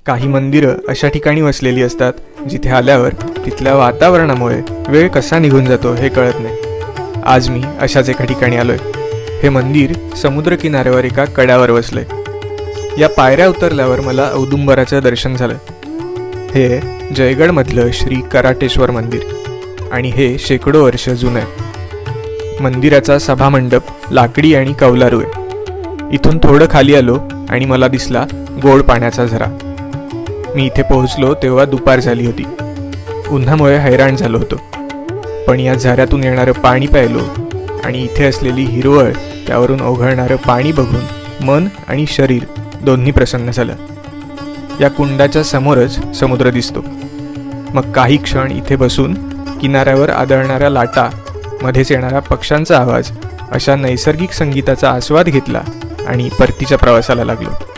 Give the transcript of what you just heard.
काही मंदिरं अशा ठिकाणी वसलेली असतात जिथे आल्यावर तिथल्या वातावरणामुळे वेळ कसा निघून जातो हे कळत नाही। आज मी अशाच एका ठिकाणी आलोय। हे मंदिर समुद्रकिनाऱ्यावर एका कड्यावर वसलंय। या पायऱ्या उतरल्यावर मला औदुंबराचं दर्शन झालं। हे जयगडमधलं श्री कराटेश्वर मंदिर आणि हे शेकडो वर्ष जुनं आहे। मंदिराचा सभामंडप लाकडी आणि कौलारू आहे। इथून थोडं खाली आलो आणि मला दिसला गोड पाण्याचा झरा। मी इथे पोहोचलो तेव्हा दुपार झाली होती। उन्हामुळे हैराण झालो होतो, पण या झऱ्यातून येणारं पाणी प्यायलो आणि इथे असलेली हिरवळ, त्यावरून ओघळणारं पाणी बघून मन आणि शरीर दोन्ही प्रसन्न झालं। या कुंडाच्या समोरच समुद्र दिसतो। मग काही क्षण इथे बसून किनाऱ्यावर आदळणाऱ्या लाटा, मध्येच येणारा पक्ष्यांचा आवाज, अशा नैसर्गिक संगीताचा आस्वाद घेतला आणि परतीच्या प्रवासाला लागलो।